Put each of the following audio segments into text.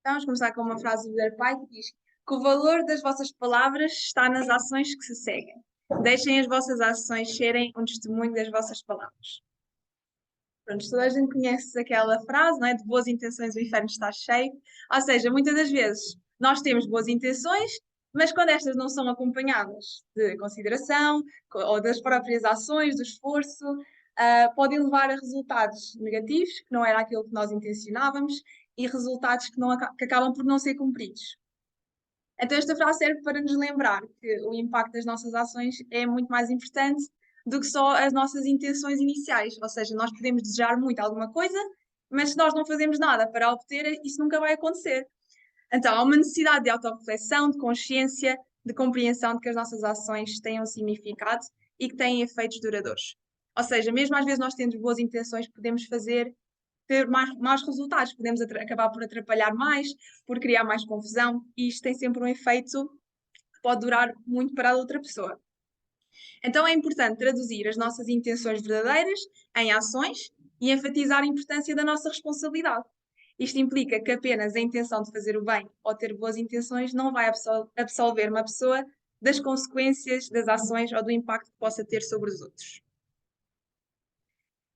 Vamos começar com uma frase do Brother Pai que diz que o valor das vossas palavras está nas ações que se seguem. Deixem as vossas ações serem um testemunho das vossas palavras. Pronto, toda a gente conhece aquela frase, não é? De boas intenções o inferno está cheio. Ou seja, muitas das vezes nós temos boas intenções, mas quando estas não são acompanhadas de consideração ou das próprias ações, do esforço, podem levar a resultados negativos, que não era aquilo que nós intencionávamos, e resultados que acabam por não ser cumpridos. Então, esta frase serve para nos lembrar que o impacto das nossas ações é muito mais importante do que só as nossas intenções iniciais. Ou seja, nós podemos desejar muito alguma coisa, mas se nós não fazemos nada para obter, isso nunca vai acontecer. Então, há uma necessidade de autorreflexão, de consciência, de compreensão de que as nossas ações têm um significado e que têm efeitos duradouros. Ou seja, mesmo às vezes nós tendo boas intenções, podemos ter mais resultados, podemos acabar por atrapalhar mais, por criar mais confusão, e isto tem sempre um efeito que pode durar muito para a outra pessoa. Então é importante traduzir as nossas intenções verdadeiras em ações e enfatizar a importância da nossa responsabilidade. Isto implica que apenas a intenção de fazer o bem ou ter boas intenções não vai absolver uma pessoa das consequências das ações ou do impacto que possa ter sobre os outros.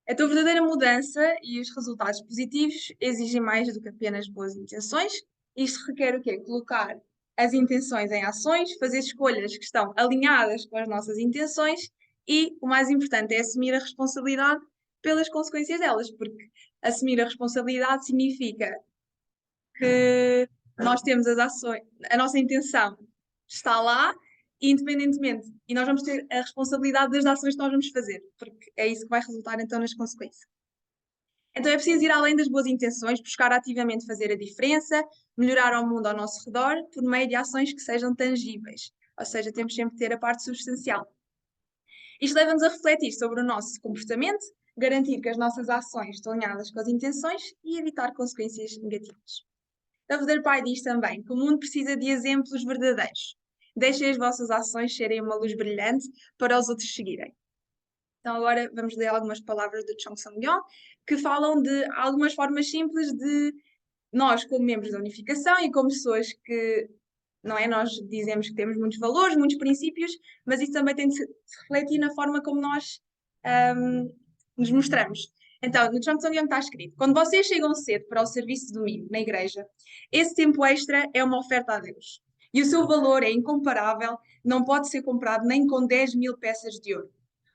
A tua verdadeira mudança e os resultados positivos exigem mais do que apenas boas intenções. Isto requer o quê? Colocar as intenções em ações, fazer escolhas que estão alinhadas com as nossas intenções e, o mais importante, é assumir a responsabilidade pelas consequências delas, porque assumir a responsabilidade significa que nós temos as ações, a nossa intenção está lá, independentemente, e nós vamos ter a responsabilidade das ações que nós vamos fazer, porque é isso que vai resultar então nas consequências. Então é preciso ir além das boas intenções, buscar ativamente fazer a diferença, melhorar o mundo ao nosso redor, por meio de ações que sejam tangíveis. Ou seja, temos sempre que ter a parte substancial. Isto leva-nos a refletir sobre o nosso comportamento, garantir que as nossas ações estão alinhadas com as intenções e evitar consequências negativas. O verdadeiro pai diz também que o mundo precisa de exemplos verdadeiros. Deixem as vossas ações serem uma luz brilhante para os outros seguirem. Então agora vamos ler algumas palavras do Chong Song-yeon que falam de algumas formas simples de nós, como membros da unificação e como pessoas que, não é, nós dizemos que temos muitos valores, muitos princípios, mas isso também tem de se refletir na forma como nós nos mostramos. Então, no Chong Song-yeon está escrito: quando vocês chegam cedo para o serviço de domingo na igreja, esse tempo extra é uma oferta a Deus. E o seu valor é incomparável, não pode ser comprado nem com 10.000 peças de ouro.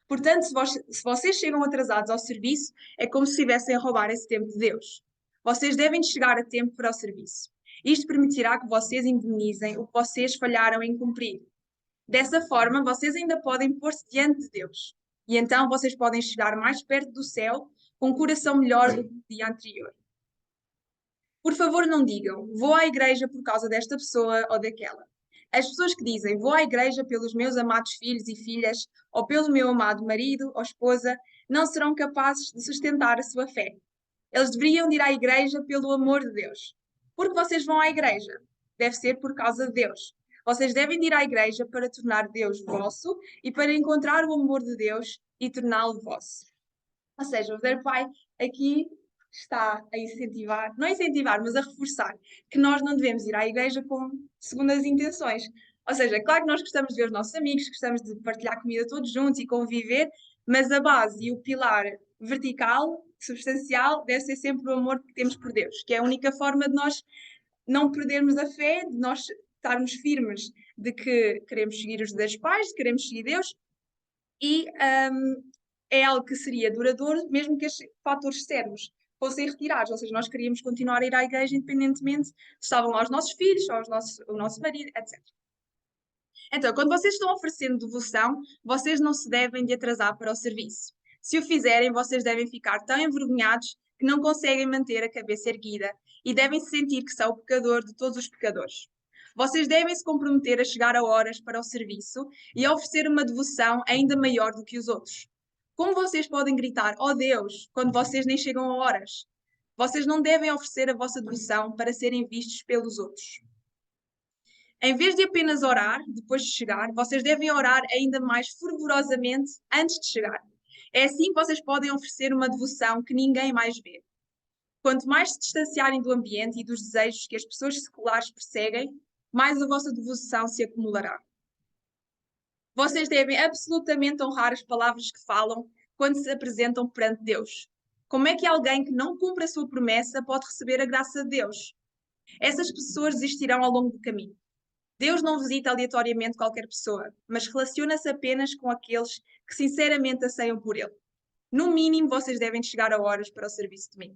Portanto, se vocês chegam atrasados ao serviço, é como se estivessem a roubar esse tempo de Deus. Vocês devem chegar a tempo para o serviço. Isto permitirá que vocês indemnizem o que vocês falharam em cumprir. Dessa forma, vocês ainda podem pôr-se diante de Deus. E então vocês podem chegar mais perto do céu com um coração melhor do que no dia anterior. Por favor, não digam, vou à igreja por causa desta pessoa ou daquela. As pessoas que dizem, vou à igreja pelos meus amados filhos e filhas, ou pelo meu amado marido ou esposa, não serão capazes de sustentar a sua fé. Eles deveriam ir à igreja pelo amor de Deus. Porque vocês vão à igreja? Deve ser por causa de Deus. Vocês devem ir à igreja para tornar Deus vosso e para encontrar o amor de Deus e torná-lo vosso. Ou seja, o verdadeiro pai aqui está a incentivar, não incentivar, mas a reforçar que nós não devemos ir à igreja com segundas intenções. Ou seja, claro que nós gostamos de ver os nossos amigos, gostamos de partilhar comida todos juntos e conviver, mas a base e o pilar vertical, substancial, deve ser sempre o amor que temos por Deus, que é a única forma de nós não perdermos a fé, de nós estarmos firmes de que queremos seguir os desejos pais, de que queremos seguir Deus, e é algo que seria duradouro, mesmo que estes fatores externos fossem retirados, ou seja, nós queríamos continuar a ir à igreja independentemente se estavam lá os nossos filhos, ou o nosso marido, etc. Então, quando vocês estão oferecendo devoção, vocês não se devem de atrasar para o serviço. Se o fizerem, vocês devem ficar tão envergonhados que não conseguem manter a cabeça erguida e devem sentir que são o pecador de todos os pecadores. Vocês devem se comprometer a chegar a horas para o serviço e a oferecer uma devoção ainda maior do que os outros. Como vocês podem gritar, ó Deus, quando vocês nem chegam a horas? Vocês não devem oferecer a vossa devoção para serem vistos pelos outros. Em vez de apenas orar depois de chegar, vocês devem orar ainda mais fervorosamente antes de chegar. É assim que vocês podem oferecer uma devoção que ninguém mais vê. Quanto mais se distanciarem do ambiente e dos desejos que as pessoas seculares perseguem, mais a vossa devoção se acumulará. Vocês devem absolutamente honrar as palavras que falam quando se apresentam perante Deus. Como é que alguém que não cumpre a sua promessa pode receber a graça de Deus? Essas pessoas desistirão ao longo do caminho. Deus não visita aleatoriamente qualquer pessoa, mas relaciona-se apenas com aqueles que sinceramente anseiam por Ele. No mínimo, vocês devem chegar a horas para o serviço de mim.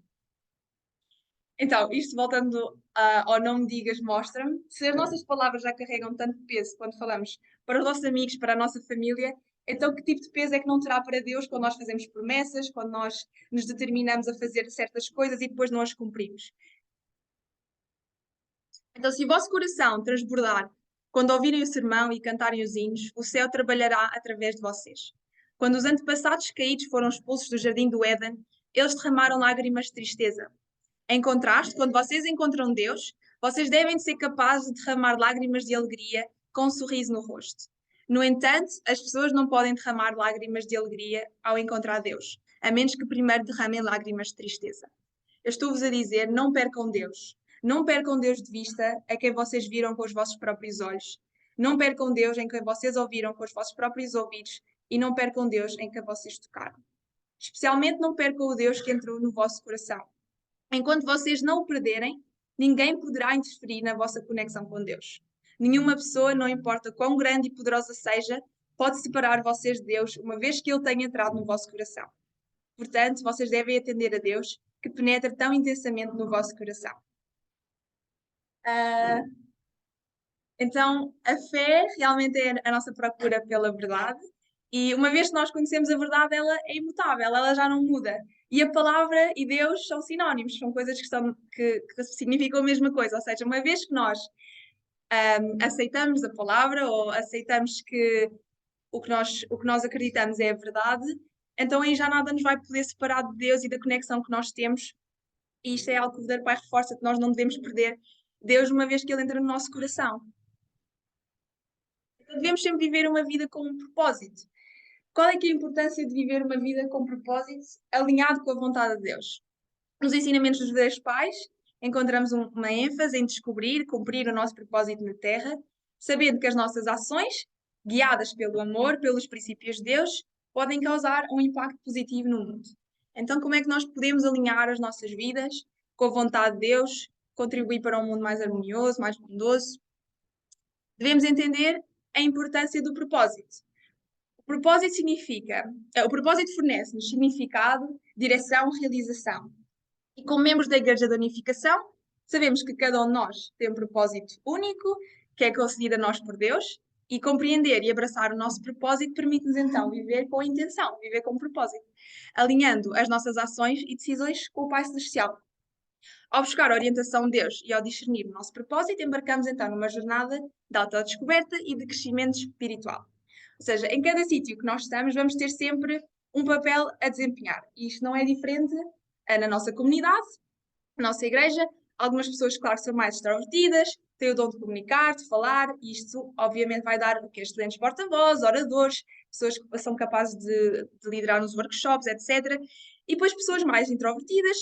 Então, isto voltando ao Não Me Digas, Mostra-me. Se as nossas palavras já carregam tanto peso quando falamos para os nossos amigos, para a nossa família, então que tipo de peso é que não terá para Deus quando nós fazemos promessas, quando nós nos determinamos a fazer certas coisas e depois não as cumprimos? Então, se o vosso coração transbordar quando ouvirem o sermão e cantarem os hinos, o céu trabalhará através de vocês. Quando os antepassados caídos foram expulsos do jardim do Éden, eles derramaram lágrimas de tristeza. Em contraste, quando vocês encontram Deus, vocês devem ser capazes de derramar lágrimas de alegria com um sorriso no rosto. No entanto, as pessoas não podem derramar lágrimas de alegria ao encontrar Deus, a menos que primeiro derramem lágrimas de tristeza. Eu estou-vos a dizer, não percam Deus. Não percam Deus de vista a quem vocês viram com os vossos próprios olhos. Não percam Deus em quem vocês ouviram com os vossos próprios ouvidos. E não percam Deus em quem vocês tocaram. Especialmente não percam o Deus que entrou no vosso coração. Enquanto vocês não o perderem, ninguém poderá interferir na vossa conexão com Deus. Nenhuma pessoa, não importa quão grande e poderosa seja, pode separar vocês de Deus, uma vez que Ele tenha entrado no vosso coração. Portanto, vocês devem atender a Deus, que penetra tão intensamente no vosso coração. Então, a fé realmente é a nossa procura pela verdade, e uma vez que nós conhecemos a verdade, ela é imutável, ela já não muda. E a palavra e Deus são sinónimos, são coisas que significam a mesma coisa. Ou seja, uma vez que nós aceitamos a palavra ou aceitamos que o que nós acreditamos é a verdade, então aí já nada nos vai poder separar de Deus e da conexão que nós temos. E isto é algo que o Verdadeiro Pai reforça, que nós não devemos perder Deus uma vez que Ele entra no nosso coração. Então devemos sempre viver uma vida com um propósito. Qual é que é a importância de viver uma vida com propósito alinhado com a vontade de Deus? Nos ensinamentos dos verdadeiros pais, encontramos uma ênfase em descobrir, cumprir o nosso propósito na Terra, sabendo que as nossas ações, guiadas pelo amor, pelos princípios de Deus, podem causar um impacto positivo no mundo. Então, como é que nós podemos alinhar as nossas vidas com a vontade de Deus, contribuir para um mundo mais harmonioso, mais bondoso? Devemos entender a importância do propósito. O propósito fornece-nos significado, direção, realização. E como membros da Igreja da Unificação, sabemos que cada um de nós tem um propósito único, que é concedido a nós por Deus, e compreender e abraçar o nosso propósito permite-nos então viver com intenção, viver com propósito, alinhando as nossas ações e decisões com o Pai Celestial. Ao buscar a orientação de Deus e ao discernir o nosso propósito, embarcamos então numa jornada de autodescoberta e de crescimento espiritual. Ou seja, em cada sítio que nós estamos, vamos ter sempre um papel a desempenhar. E isto não é diferente na nossa comunidade, na nossa igreja. Algumas pessoas, claro, são mais extrovertidas, têm o dom de comunicar, de falar, e isto obviamente vai dar o que? Estudantes porta-voz, oradores, pessoas que são capazes de liderar nos workshops, etc. E depois pessoas mais introvertidas,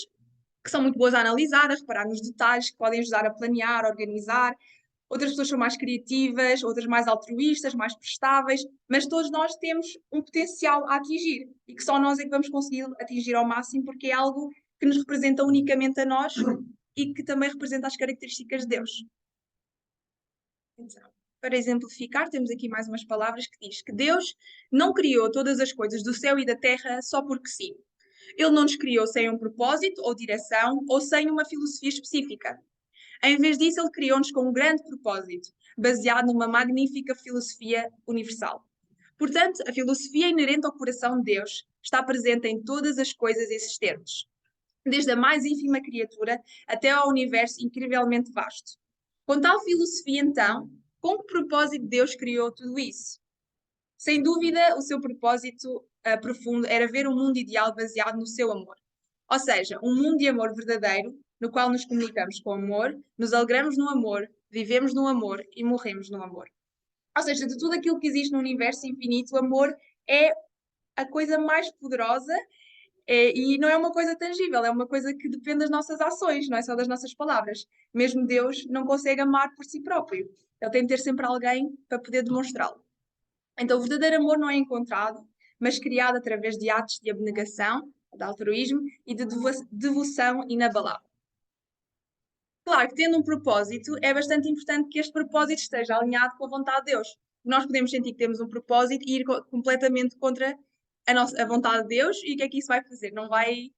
que são muito boas a analisar, a reparar nos detalhes, que podem ajudar a planear, a organizar. Outras pessoas são mais criativas, outras mais altruístas, mais prestáveis, mas todos nós temos um potencial a atingir e que só nós é que vamos conseguir atingir ao máximo, porque é algo que nos representa unicamente a nós e que também representa as características de Deus. Então, para exemplificar, temos aqui mais umas palavras que diz que Deus não criou todas as coisas do céu e da terra só porque sim. Ele não nos criou sem um propósito ou direção ou sem uma filosofia específica. Em vez disso, ele criou-nos com um grande propósito, baseado numa magnífica filosofia universal. Portanto, a filosofia inerente ao coração de Deus está presente em todas as coisas existentes, desde a mais ínfima criatura até ao universo incrivelmente vasto. Com tal filosofia, então, com que propósito Deus criou tudo isso? Sem dúvida, o seu propósito profundo era ver um mundo ideal baseado no seu amor. Ou seja, um mundo de amor verdadeiro, no qual nos comunicamos com amor, nos alegramos no amor, vivemos no amor e morremos no amor. Ou seja, de tudo aquilo que existe no universo infinito, o amor é a coisa mais poderosa, E não é uma coisa tangível, é uma coisa que depende das nossas ações, não é só das nossas palavras. Mesmo Deus não consegue amar por si próprio. Ele tem de ter sempre alguém para poder demonstrá-lo. Então, o verdadeiro amor não é encontrado, mas criado através de atos de abnegação, de altruísmo e de devoção inabalável. Claro que tendo um propósito, é bastante importante que este propósito esteja alinhado com a vontade de Deus. Nós podemos sentir que temos um propósito e ir completamente contra a vontade de Deus, e o que é que isso vai fazer? Não vai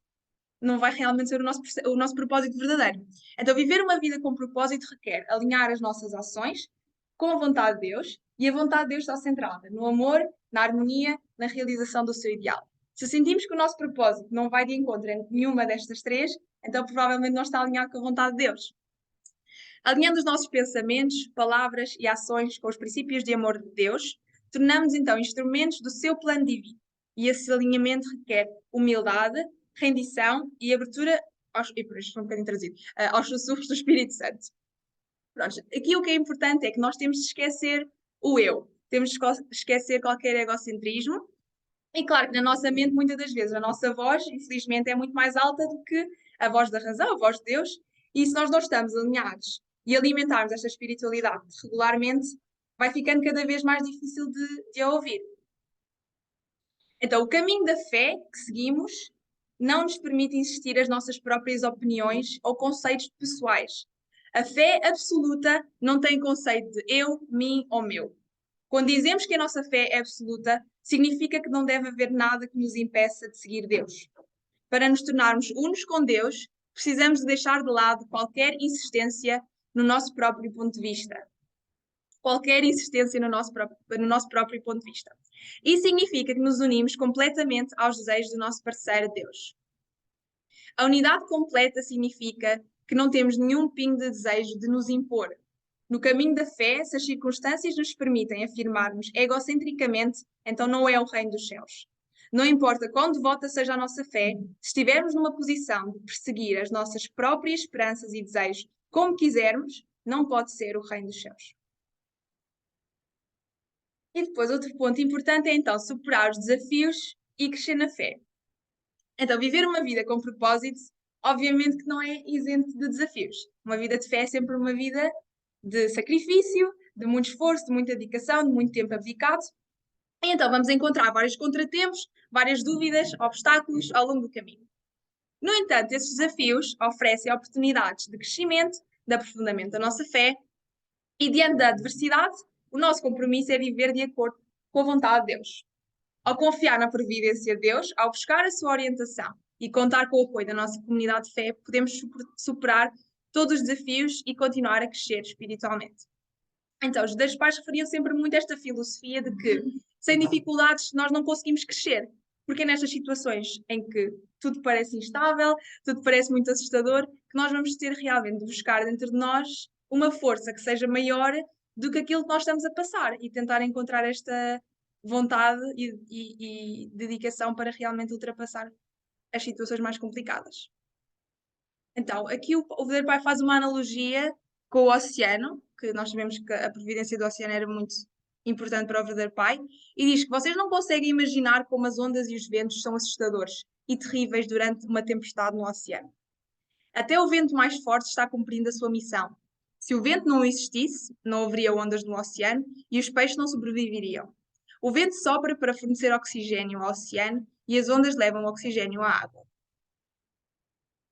realmente ser o nosso propósito verdadeiro. Então, viver uma vida com propósito requer alinhar as nossas ações com a vontade de Deus, e a vontade de Deus está centrada no amor, na harmonia, na realização do seu ideal. Se sentimos que o nosso propósito não vai de encontro em nenhuma destas três, então provavelmente não está alinhado com a vontade de Deus. Alinhando os nossos pensamentos, palavras e ações com os princípios de amor de Deus, tornamos então instrumentos do seu plano divino. E esse alinhamento requer humildade, rendição e abertura e por isto foi um bocadinho trazido, aos sussurros do Espírito Santo. Pronto, aqui o que é importante é que nós temos de esquecer o eu, temos de esquecer qualquer egocentrismo. E claro que na nossa mente, muitas das vezes, a nossa voz, infelizmente, é muito mais alta do que a voz da razão, a voz de Deus. E se nós não estamos alinhados e alimentarmos esta espiritualidade regularmente, vai ficando cada vez mais difícil de a ouvir. Então, o caminho da fé que seguimos não nos permite insistir as nossas próprias opiniões ou conceitos pessoais. A fé absoluta não tem conceito de eu, mim ou meu. Quando dizemos que a nossa fé é absoluta, significa que não deve haver nada que nos impeça de seguir Deus. Para nos tornarmos unos com Deus, precisamos de deixar de lado qualquer insistência no nosso próprio ponto de vista. Qualquer insistência no nosso próprio ponto de vista. Isso significa que nos unimos completamente aos desejos do nosso parceiro Deus. A unidade completa significa que não temos nenhum pingo de desejo de nos impor. No caminho da fé, se as circunstâncias nos permitem afirmarmos egocentricamente, então não é o reino dos céus. Não importa quão devota seja a nossa fé, se estivermos numa posição de perseguir as nossas próprias esperanças e desejos como quisermos, não pode ser o reino dos céus. E depois, outro ponto importante é então superar os desafios e crescer na fé. Então, viver uma vida com propósito, obviamente que não é isento de desafios. Uma vida de fé é sempre uma vida de sacrifício, de muito esforço, de muita dedicação, de muito tempo abdicado. E então vamos encontrar vários contratempos, várias dúvidas, obstáculos ao longo do caminho. No entanto, esses desafios oferecem oportunidades de crescimento, de aprofundamento da nossa fé, e diante da adversidade, o nosso compromisso é viver de acordo com a vontade de Deus. Ao confiar na providência de Deus, ao buscar a sua orientação e contar com o apoio da nossa comunidade de fé, podemos superar todos os desafios e continuar a crescer espiritualmente. Então, os judeus pais referiam sempre muito a esta filosofia de que, sem dificuldades, nós não conseguimos crescer. Porque é nestas situações em que tudo parece instável, tudo parece muito assustador, que nós vamos ter realmente de buscar dentro de nós uma força que seja maior do que aquilo que nós estamos a passar e tentar encontrar esta vontade e dedicação para realmente ultrapassar as situações mais complicadas. Então, aqui o verdadeiro pai faz uma analogia com o oceano, que nós sabemos que a providência do oceano era muito importante para o verdadeiro pai, e diz que vocês não conseguem imaginar como as ondas e os ventos são assustadores e terríveis durante uma tempestade no oceano. Até o vento mais forte está cumprindo a sua missão. Se o vento não existisse, não haveria ondas no oceano e os peixes não sobreviveriam. O vento sopra para fornecer oxigênio ao oceano e as ondas levam oxigênio à água.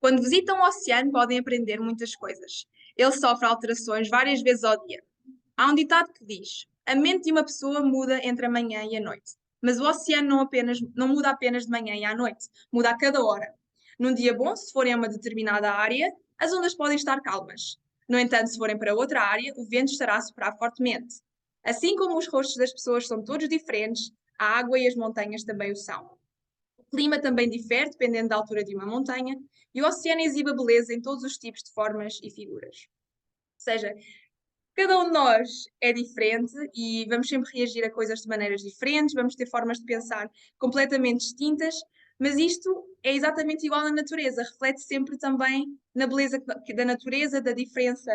Quando visitam o oceano, podem aprender muitas coisas. Ele sofre alterações várias vezes ao dia. Há um ditado que diz: a mente de uma pessoa muda entre a manhã e a noite. Mas o oceano não muda apenas de manhã e à noite, muda a cada hora. Num dia bom, se forem a uma determinada área, as ondas podem estar calmas. No entanto, se forem para outra área, o vento estará a soprar fortemente. Assim como os rostos das pessoas são todos diferentes, a água e as montanhas também o são. O clima também difere dependendo da altura de uma montanha, e o oceano exibe a beleza em todos os tipos de formas e figuras. Ou seja, cada um de nós é diferente e vamos sempre reagir a coisas de maneiras diferentes, vamos ter formas de pensar completamente distintas, mas isto é exatamente igual na natureza, reflete sempre também na beleza da natureza, da diferença,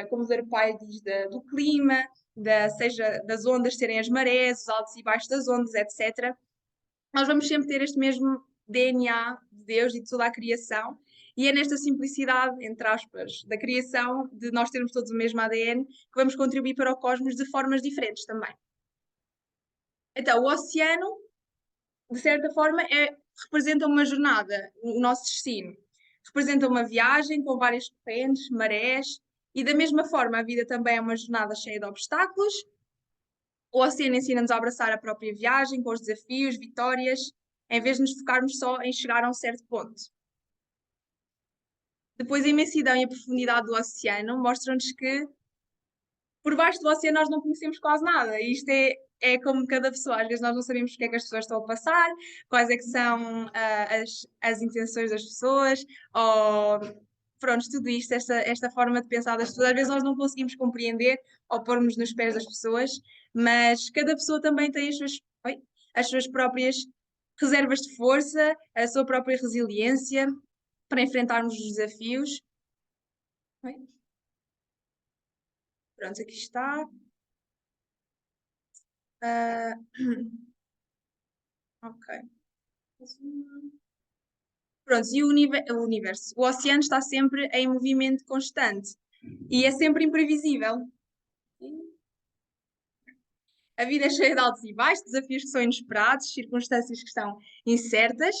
como o Zé Pai diz, do clima, seja das ondas serem as marés, os altos e baixos das ondas, etc. Nós vamos sempre ter este mesmo DNA de Deus e de toda a criação. E é nesta simplicidade, entre aspas, da criação, de nós termos todos o mesmo ADN, que vamos contribuir para o cosmos de formas diferentes também. Então, o oceano, de certa forma, representa uma jornada, o nosso destino. Representa uma viagem com várias correntes, marés, e da mesma forma a vida também é uma jornada cheia de obstáculos. O oceano ensina-nos a abraçar a própria viagem, com os desafios, vitórias, em vez de nos focarmos só em chegar a um certo ponto. Depois, a imensidão e a profundidade do oceano mostram-nos que por baixo do oceano nós não conhecemos quase nada. E isto é como cada pessoa, às vezes nós não sabemos o que é que as pessoas estão a passar, quais é que são as intenções das pessoas, ou pronto, tudo isto, esta forma de pensar das pessoas, às vezes nós não conseguimos compreender ou pôr-nos nos pés das pessoas, mas cada pessoa também tem as suas próprias reservas de força, a sua própria resiliência para enfrentarmos os desafios. Oi? Pronto, aqui está. Ok. Pronto, e o universo? O oceano está sempre em movimento constante e é sempre imprevisível. A vida é cheia de altos e baixos, desafios que são inesperados, circunstâncias que são incertas,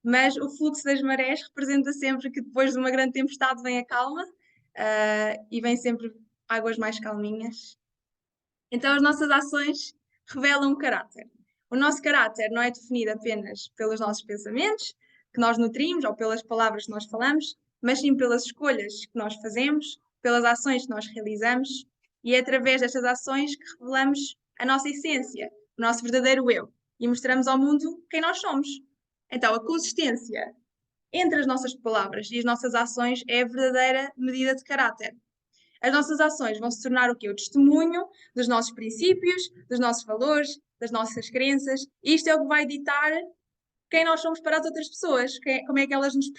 mas o fluxo das marés representa sempre que depois de uma grande tempestade vem a calma, e vem sempre águas mais calminhas. Então as nossas ações revelam o caráter. O nosso caráter não é definido apenas pelos nossos pensamentos, que nós nutrimos, ou pelas palavras que nós falamos, mas sim pelas escolhas que nós fazemos, pelas ações que nós realizamos, e é através destas ações que revelamos a nossa essência, o nosso verdadeiro eu, e mostramos ao mundo quem nós somos. Então, a consistência entre as nossas palavras e as nossas ações é a verdadeira medida de caráter. As nossas ações vão se tornar o quê? O testemunho dos nossos princípios, dos nossos valores, das nossas crenças. E isto é o que vai ditar quem nós somos para as outras pessoas, como é que elas nos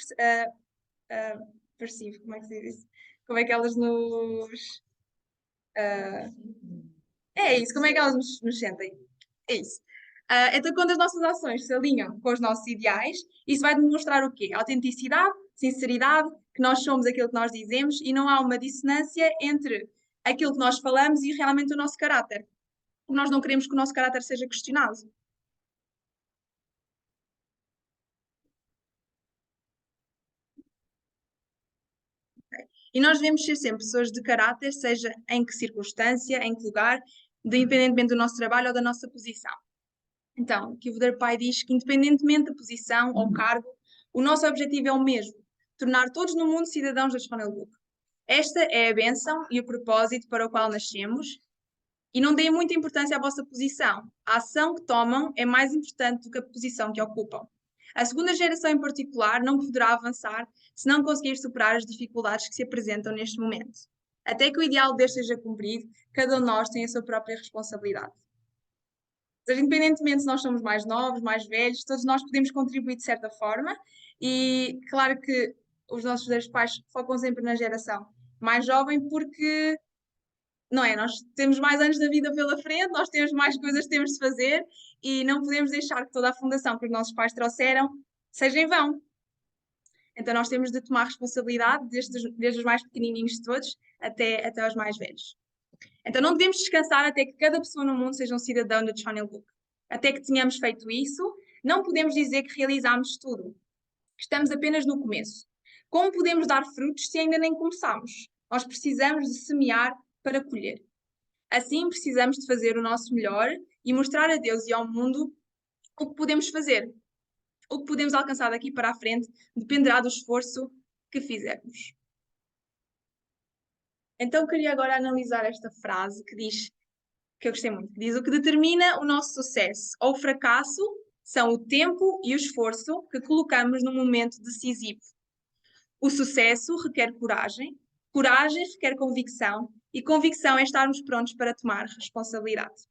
percebem, como é que se diz isso? Como é que elas nos... é isso, como é que elas nos sentem? É isso. Então, quando as nossas ações se alinham com os nossos ideais, isso vai demonstrar o quê? Autenticidade, sinceridade, que nós somos aquilo que nós dizemos e não há uma dissonância entre aquilo que nós falamos e realmente o nosso caráter. Nós não queremos que o nosso caráter seja questionado. E nós devemos ser sempre pessoas de caráter, seja em que circunstância, em que lugar, independentemente do nosso trabalho ou da nossa posição. Então, que o Verdadeiro Pai diz que, independentemente da posição ou cargo, o nosso objetivo é o mesmo: tornar todos no mundo cidadãos da Channel Book. Esta é a bênção e o propósito para o qual nascemos. E não deem muita importância à vossa posição. A ação que tomam é mais importante do que a posição que ocupam. A segunda geração, em particular, não poderá avançar se não conseguir superar as dificuldades que se apresentam neste momento. Até que o ideal de Deus seja cumprido, cada um de nós tem a sua própria responsabilidade. Ou seja, independentemente se nós somos mais novos, mais velhos, todos nós podemos contribuir de certa forma. E claro que os nossos verdadeiros pais focam sempre na geração mais jovem, porque não é? Nós temos mais anos da vida pela frente, nós temos mais coisas que temos de fazer e não podemos deixar que toda a fundação que os nossos pais trouxeram seja em vão. Então nós temos de tomar responsabilidade desde os mais pequenininhos de todos até os mais velhos. Então não devemos descansar até que cada pessoa no mundo seja um cidadão da Channel Book. Até que tenhamos feito isso, não podemos dizer que realizámos tudo. Estamos apenas no começo. Como podemos dar frutos se ainda nem começamos? Nós precisamos de semear para colher. Assim, precisamos de fazer o nosso melhor e mostrar a Deus e ao mundo o que podemos fazer. O que podemos alcançar daqui para a frente dependerá do esforço que fizermos. Então, queria agora analisar esta frase que diz, que eu gostei muito, que diz: o que determina o nosso sucesso ou fracasso são o tempo e o esforço que colocamos no momento decisivo. O sucesso requer coragem, coragem requer convicção e convicção é estarmos prontos para tomar responsabilidade.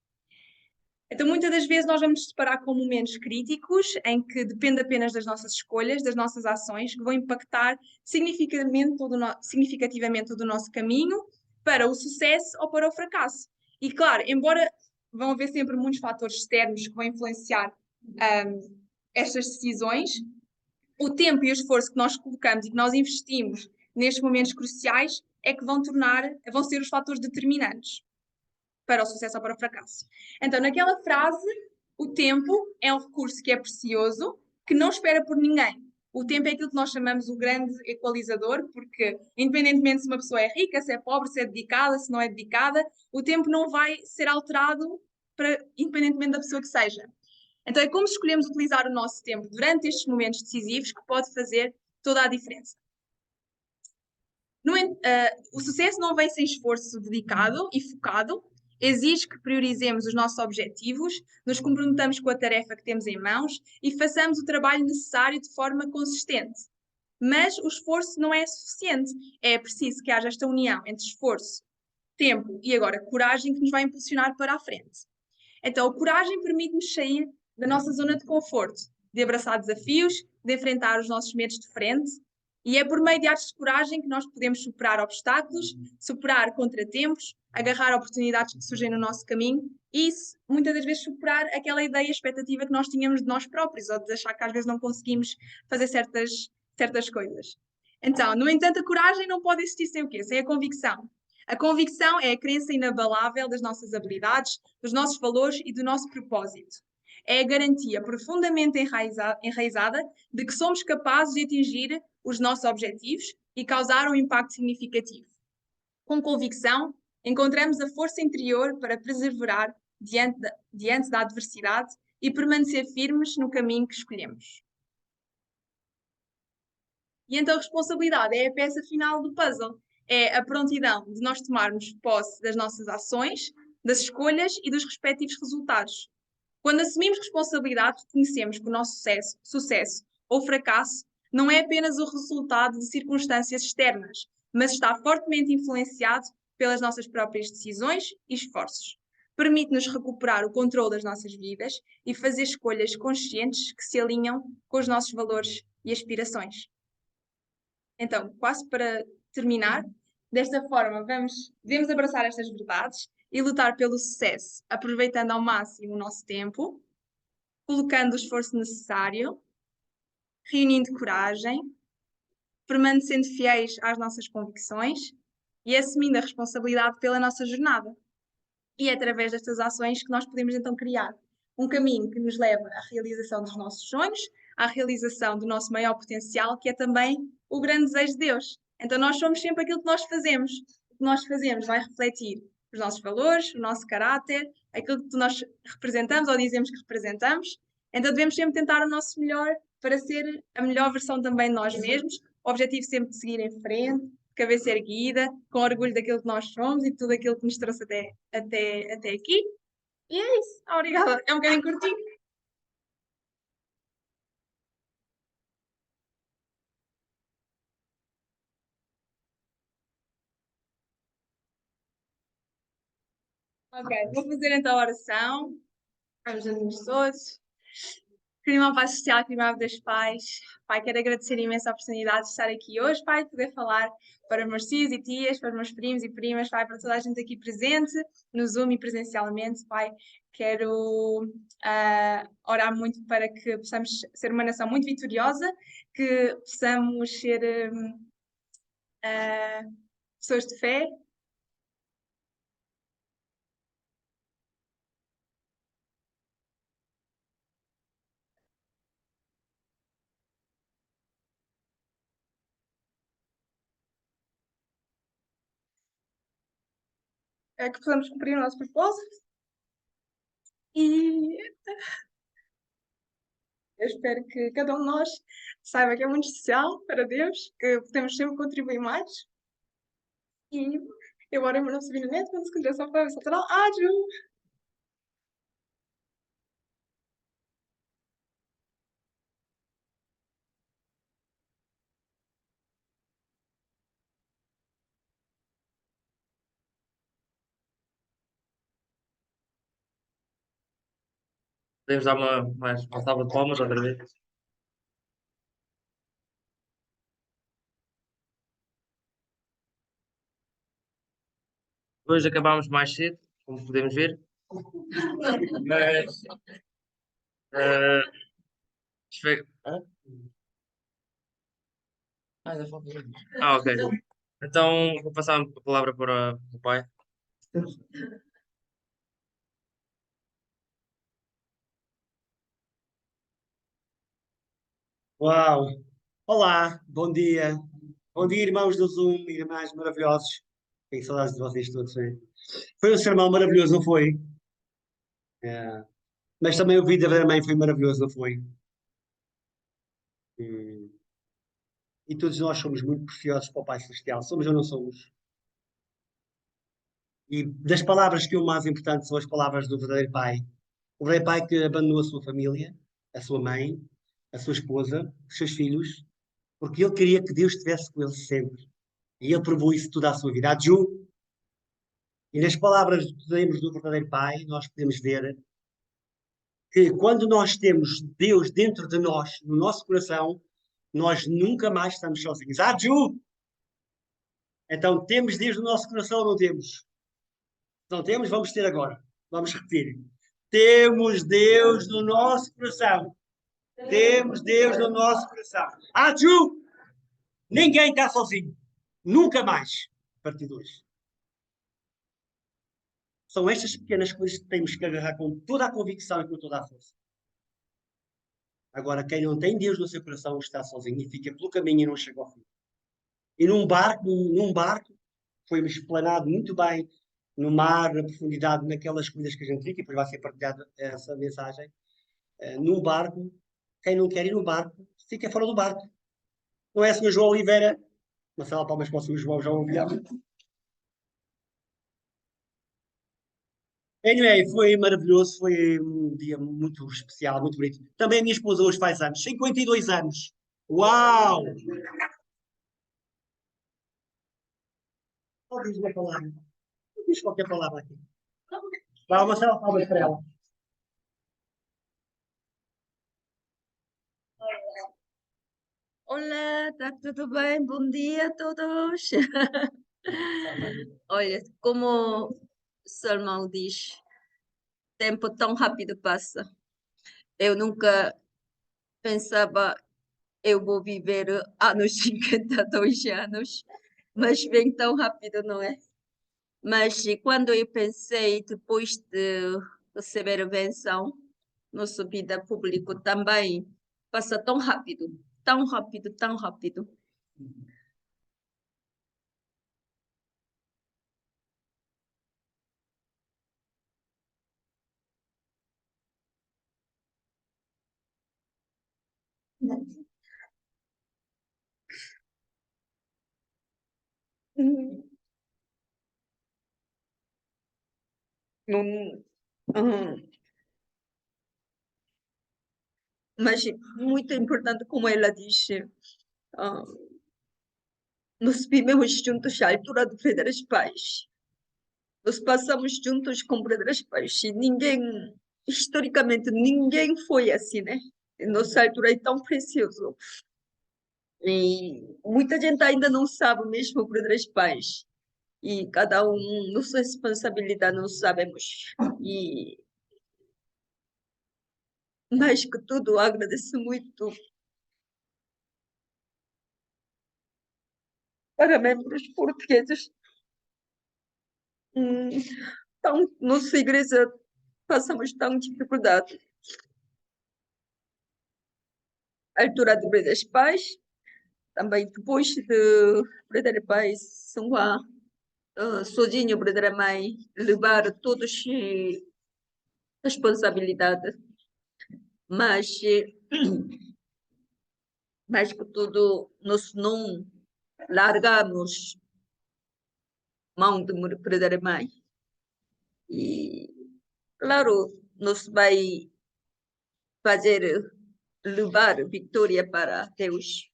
Então, muitas das vezes nós vamos nos deparar com momentos críticos em que depende apenas das nossas escolhas, das nossas ações, que vão impactar significativamente todo o nosso caminho para o sucesso ou para o fracasso. E claro, embora vão haver sempre muitos fatores externos que vão influenciar estas decisões, o tempo e o esforço que nós colocamos e que nós investimos nestes momentos cruciais é que vão ser os fatores determinantes para o sucesso ou para o fracasso. Então, naquela frase, o tempo é um recurso que é precioso, que não espera por ninguém. O tempo é aquilo que nós chamamos o grande equalizador, porque independentemente se uma pessoa é rica, se é pobre, se é dedicada, se não é dedicada, o tempo não vai ser alterado independentemente da pessoa que seja. Então é como escolhemos utilizar o nosso tempo durante estes momentos decisivos que pode fazer toda a diferença. O sucesso não vem sem esforço dedicado e focado, exige que priorizemos os nossos objetivos, nos comprometamos com a tarefa que temos em mãos e façamos o trabalho necessário de forma consistente. Mas o esforço não é suficiente. É preciso que haja esta união entre esforço, tempo e agora coragem que nos vai impulsionar para a frente. Então, a coragem permite-nos sair da nossa zona de conforto, de abraçar desafios, de enfrentar os nossos medos de frente. E é por meio de atos de coragem que nós podemos superar obstáculos, superar contratempos, agarrar oportunidades que surgem no nosso caminho e, muitas das vezes, superar aquela ideia, expectativa que nós tínhamos de nós próprios ou de achar que às vezes não conseguimos fazer certas coisas. Então, no entanto, a coragem não pode existir sem o quê? Sem a convicção. A convicção é a crença inabalável das nossas habilidades, dos nossos valores e do nosso propósito. É a garantia profundamente enraizada de que somos capazes de atingir os nossos objetivos e causar um impacto significativo. Com convicção, encontramos a força interior para perseverar diante da adversidade e permanecer firmes no caminho que escolhemos. E então a responsabilidade é a peça final do puzzle. É a prontidão de nós tomarmos posse das nossas ações, das escolhas e dos respectivos resultados. Quando assumimos responsabilidade, reconhecemos que o nosso sucesso ou fracasso não é apenas o resultado de circunstâncias externas, mas está fortemente influenciado pelas nossas próprias decisões e esforços. Permite-nos recuperar o controle das nossas vidas e fazer escolhas conscientes que se alinham com os nossos valores e aspirações. Então, quase para terminar, desta forma devemos abraçar estas verdades e lutar pelo sucesso, aproveitando ao máximo o nosso tempo, colocando o esforço necessário, reunindo coragem, permanecendo fiéis às nossas convicções e assumindo a responsabilidade pela nossa jornada. E é através destas ações que nós podemos então criar um caminho que nos leva à realização dos nossos sonhos, à realização do nosso maior potencial, que é também o grande desejo de Deus. Então nós somos sempre aquilo que nós fazemos. O que nós fazemos vai refletir os nossos valores, o nosso caráter, aquilo que nós representamos ou dizemos que representamos. Então devemos sempre tentar o nosso melhor para ser a melhor versão também de nós mesmos. O objetivo sempre de seguir em frente, cabeça erguida, com orgulho daquilo que nós somos e tudo aquilo que nos trouxe até aqui. E é isso. Obrigada. É um bocadinho curtinho. Ok, vou fazer então a oração. Vamos juntos todos. Querido irmão, Pai Celestial, querido irmão dos pais, Pai, quero agradecer imenso a oportunidade de estar aqui hoje, Pai, poder falar para os meus tios e tias, para os meus primos e primas, Pai, para toda a gente aqui presente, no Zoom e presencialmente, Pai. Quero orar muito para que possamos ser uma nação muito vitoriosa, que possamos ser pessoas de fé. Que possamos cumprir o nosso propósito e eu espero que cada um de nós saiba que é muito especial para Deus, que podemos sempre contribuir mais e eu oro em meu nome divinamente, quando se condição para a Salvador. Ágil! Podemos dar uma salva de palmas outra vez. Hoje acabámos mais cedo, como podemos ver. Mas. eh, espero- Hã? Ainda falta. Ok. Então, vou passar a palavra para o pai. Uau! Olá, bom dia. Bom dia, irmãos do Zoom, irmãs maravilhosos. Tenho saudades de vocês todos, né? Foi um sermão maravilhoso, não foi? É. Mas também o vídeo da mãe foi maravilhoso, não foi? Hum. E todos nós somos muito preciosos para o Pai Celestial. Somos ou não somos? E das palavras que o mais importante são as palavras do verdadeiro Pai. O verdadeiro Pai que abandonou a sua família, a sua mãe, a sua esposa, os seus filhos, porque ele queria que Deus estivesse com ele sempre. E ele provou isso toda a sua vida. A Ju, e nas palavras que lemos do verdadeiro Pai, nós podemos ver que quando nós temos Deus dentro de nós, no nosso coração, nós nunca mais estamos sozinhos. Ah, Ju! Então temos Deus no nosso coração ou não temos? Se não temos, vamos ter agora. Vamos repetir. Temos Deus no nosso coração. Temos Deus no nosso coração. Ah, Ju! Ninguém está sozinho. Nunca mais. A partir de hoje. São estas pequenas coisas que temos que agarrar com toda a convicção e com toda a força. Agora, quem não tem Deus no seu coração está sozinho e fica pelo caminho e não chega ao fim. E num barco, foi explanado muito bem no mar, na profundidade, naquelas coisas que a gente fica, e depois vai ser partilhada essa mensagem. Num barco, quem não quer ir no barco, fica fora do barco. Não é, Sr. João Oliveira? Uma salva de palmas para o Sr. João Oliveira. Anyway, foi maravilhoso, foi um dia muito especial, muito bonito. Também a minha esposa hoje faz anos, 52 anos. Uau! Só diz uma palavra. Não diz qualquer palavra aqui. Dá uma salva de palmas para ela. Olá, tá tudo bem? Bom dia a todos. Olha, como o Salmão diz, tempo tão rápido passa. Eu nunca pensava eu vou viver anos 52 anos, mas vem tão rápido, não é? Mas quando eu pensei, depois de receber a benção, nossa vida pública também passa tão rápido, tão rápido, tão rápido. Não, mas muito importante, como ela disse, ah, nós vivemos juntos à altura do Frederico Paz. Nós passamos juntos com o Frederico Paz. E ninguém, historicamente, ninguém foi assim, né? Nossa altura é tão precioso. E muita gente ainda não sabe mesmo o Frederico Paz. E cada um, nossa responsabilidade, nós sabemos. E mais que tudo, agradeço muito para membros portugueses. Então, nossa igreja passamos tão dificuldade. A altura do Breda das Paz, também depois de Breda das Paz, são lá, sozinho Breda da Mãe, levar todos responsabilidade. Mas, mais que tudo, nós não largamos mão de Breda da Mãe. E, claro, nós vai fazer levar vitória para Deus.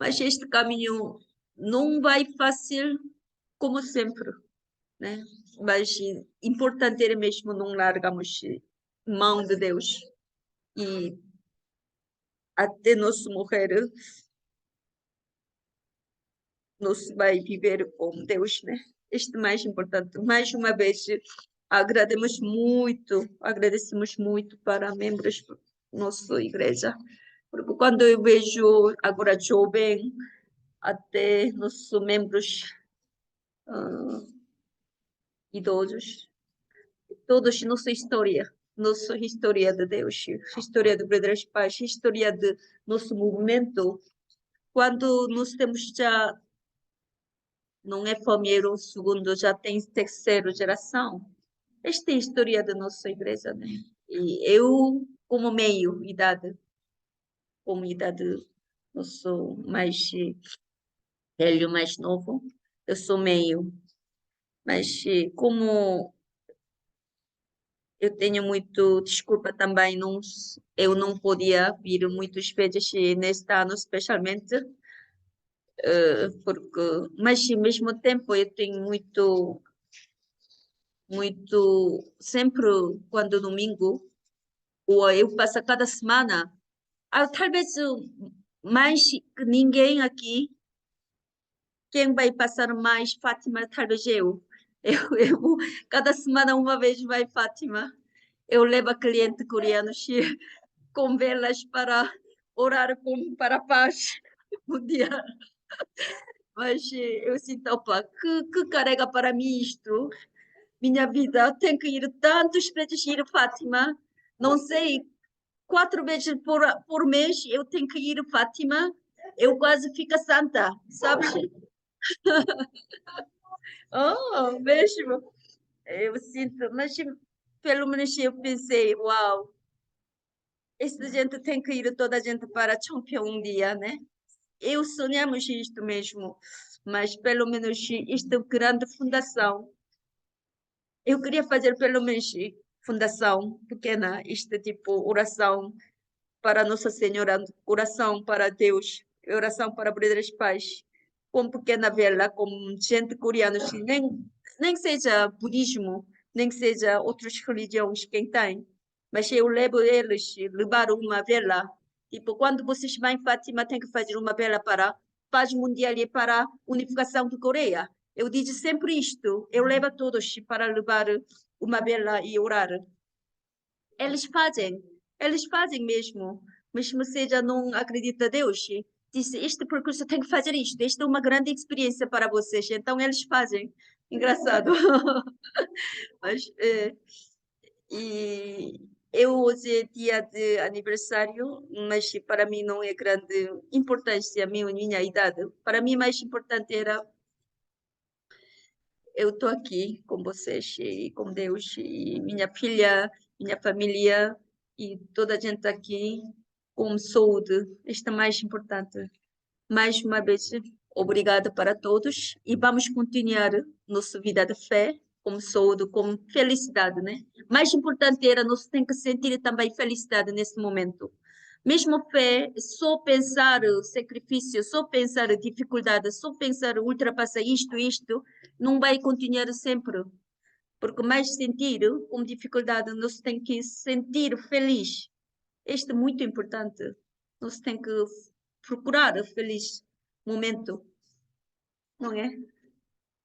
Mas este caminho não vai fácil como sempre, né? Mas importante é mesmo não largarmos mão de Deus e até nós morrer, nós vai viver com Deus, né? Este é mais importante. Mais uma vez, agradecemos muito para membros da nossa igreja. Porque quando eu vejo agora jovem, até nossos membros idosos, todos nossa história de Deus, história de Verdadeiros Pais, história de nosso movimento. Quando nós temos já, não é primeiro, segundo, já tem terceira geração. Esta é a história da nossa igreja, né? E eu, como meio idade, eu sou mais velho, mais novo, eu sou meio. Mas como eu tenho muito, desculpa também, eu não podia vir muitas vezes neste ano, especialmente, porque, mas ao mesmo tempo eu tenho sempre quando domingo, ou eu passo cada semana, talvez mais que ninguém aqui, quem vai passar mais Fátima, talvez eu. Cada semana uma vez vai Fátima. Eu levo cliente coreanos com velas para orar para a paz um dia. Mas eu sinto, opa, que carrega para mim isto. Minha vida tem que ir tantos vezes ir a Fátima. Não sei, 4 vezes por mês eu tenho que ir a Fátima. Eu quase fico santa, sabes? Oh, mesmo. Eu sinto, mas pelo menos eu pensei, uau, esta gente tem que ir toda a gente para Champion um dia, né? Eu sonhamos isto mesmo, mas pelo menos esta grande fundação, eu queria fazer pelo menos fundação pequena, isto tipo oração para Nossa Senhora, oração para Deus, oração para Verdadeiros Pais, com pequena vela, com gente coreana, nem que seja budismo, nem que seja outras religiões, quem tem, mas eu levo eles, levar uma vela, tipo, quando vocês vão em Fátima, tem que fazer uma vela para a paz mundial e para a unificação de Coreia. Eu digo sempre isto, eu levo a todos para levar uma vela e orar. Eles fazem, eles fazem mesmo seja não acredita a Deus. Disse, este percurso tem que fazer isto, esta é uma grande experiência para vocês, então eles fazem. Engraçado. Mas, e eu hoje é dia de aniversário, mas para mim não é grande importância, minha idade. Para mim, mais importante era eu estou aqui com vocês e com Deus e minha filha, minha família e toda a gente aqui com saúde. Isto é mais importante. Mais uma vez, obrigada para todos e vamos continuar nossa vida de fé com saúde, com felicidade, né? Mais importante era nós tem que sentir também felicidade nesse momento. Mesmo fé, só pensar sacrifício, só pensar dificuldade, só pensar ultrapassar isto, não vai continuar sempre. Porque mais sentir com dificuldade, nós tem que sentir feliz. Isto é muito importante. Nós tem que procurar o feliz momento, não é?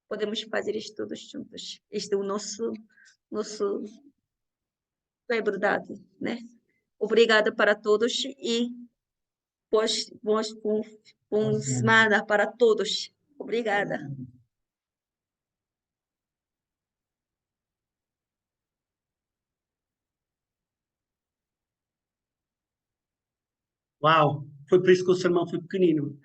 Podemos fazer isto todos juntos. Isto é o nosso é verdade, né? Obrigada para todos e boa semana para todos. Obrigada. Uau, foi por isso que o sermão foi pequenino.